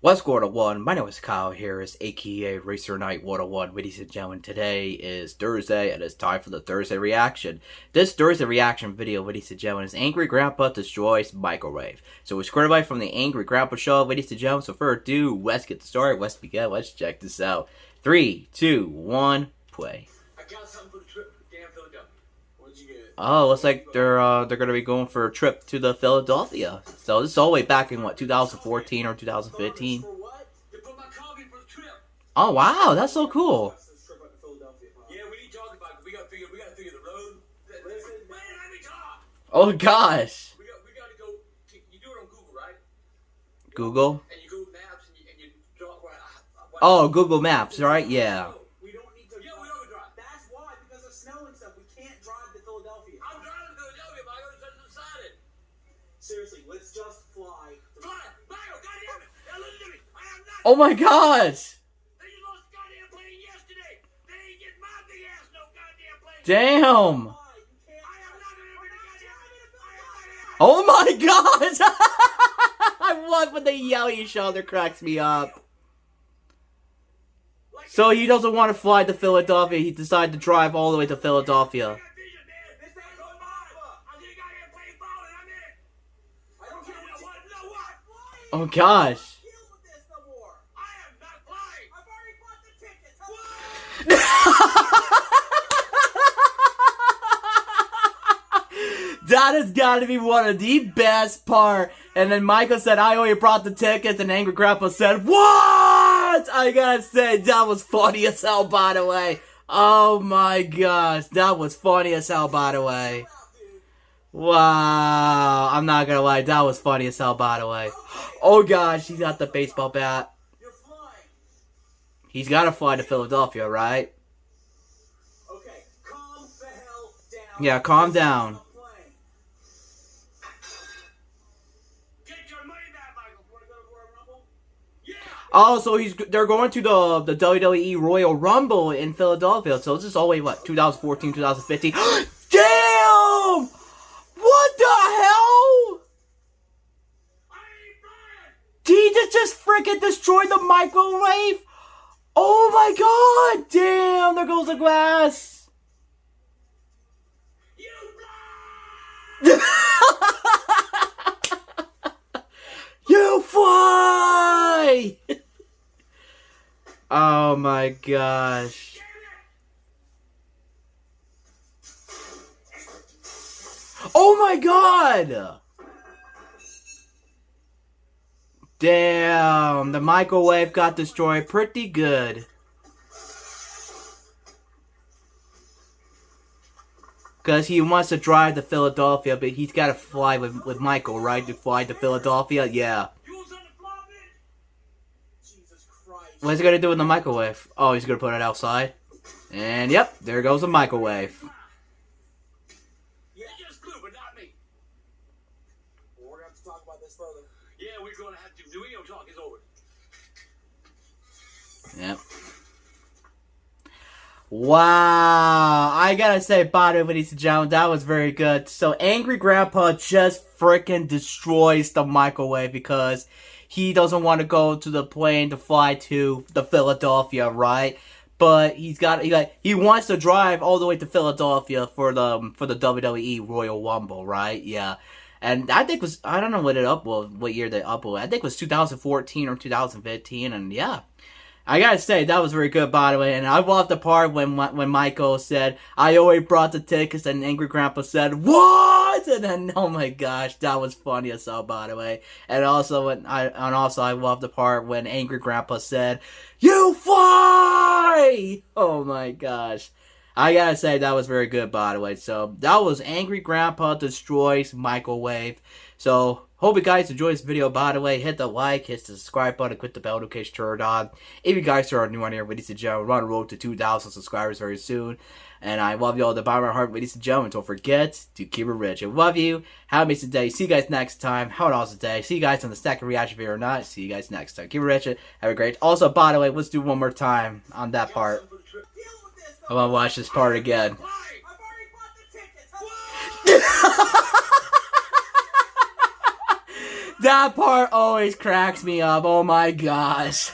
What's going on? My name is Kyle here, is aka Racer Knight 101. Ladies and gentlemen, today is Thursday and it's time for the Thursday reaction. This Thursday reaction video, ladies and gentlemen, is Angry Grandpa Destroys Microwave. So it's recorded by from the Angry Grandpa Show, ladies and gentlemen. So for ado, let's get started. Let's begin. Let's check this out. 3, 2, 1, play. I got something for the trip to damn Philadelphia. What'd you get? Oh, looks like they're gonna be going for a trip to the Philadelphia. So this is all the way back in what, 2014 or 2015? For what? To put my coffee for the trip. Oh wow, that's so cool. Yeah, we need to talk about it. We gotta figure the road. Listen, man, let me talk. Oh gosh. We gotta go. You do it on Google, right? Google? And you Google Maps and you talk right. Oh, Google Maps, right? Yeah. We don't need to. Yeah, we don't drive. That's why, because of snow and stuff. We can't drive to Philadelphia. I'm driving to Philadelphia, but I gotta set it aside. Seriously, let's just fly. Fly! Michael, goddamn it! Now listen to me. I am not. Oh my gosh! They just lost a goddamn plane yesterday. They ain't getting my big ass no goddamn plane. Damn! I am not gonna bring the goddamn. Oh my gosh! I love when they yell at each other, cracks me up. So he doesn't want to fly to Philadelphia, he decided to drive all the way to Philadelphia. Oh gosh. That has got to be one of the best part. And then Michael said, I only brought the tickets, and Angry Grandpa said, what? I gotta say, that was funny as hell, by the way. Oh my gosh, that was funny as hell, by the way. Wow, I'm not gonna lie, that was funny as hell, by the way. Oh gosh, he's got the baseball bat. He's gotta fly to Philadelphia, right? Okay, calm the hell down. Yeah, calm down. Get your money back, Michael. Want to go to Royal Rumble? Yeah. Oh, so they're going to the WWE Royal Rumble in Philadelphia. So this is all the way, what, 2014, 2015? Damn! What the hell? Did he just freaking destroy the microwave? Oh my god! Damn, there goes the glass. You fly! Oh my gosh. Oh my god! Damn, the microwave got destroyed pretty good. Because he wants to drive to Philadelphia, but he's got to fly with Michael, right? To fly to Philadelphia? Yeah. What's he going to do with the microwave? Oh, he's going to put it outside. And yep, there goes the microwave. Yeah, just glue, but not me. Well, we're going to have to talk about this further. Yeah, we're going to have to. The video talk is over. Yep. Wow. I gotta say, by the way, ladies and gentlemen, that was very good. So, Angry Grandpa just freaking destroys the microwave because he doesn't want to go to the plane to fly to the Philadelphia, right? But he wants to drive all the way to Philadelphia for the WWE Royal Rumble, right? Yeah. And I think I don't know what year they uploaded. I think it was 2014 or 2015, and yeah. I gotta say, that was very good, by the way, and I love the part when Michael said, I already brought the tickets, and Angry Grandpa said, what? And then, oh my gosh, that was funny as hell, by the way. And also, I love the part when Angry Grandpa said, you fly! Oh my gosh. I gotta say, that was very good, by the way. So, that was Angry Grandpa Destroys Microwave. So, hope you guys enjoyed this video, by the way. Hit the like, hit the subscribe button, click the bell notification turned on. If you guys are new on here, ladies and gentlemen, we're on the road to 2,000 subscribers very soon. And I love you all to the bottom of my heart, ladies and gentlemen. Don't forget to keep it rich. I love you. Have an amazing day. See you guys next time. Have an awesome day. See you guys on the second reaction video or not. See you guys next time. Keep it rich. Have a great. Also, by the way, let's do one more time on that part. I want to watch this part again. That part always cracks me up. Oh my gosh.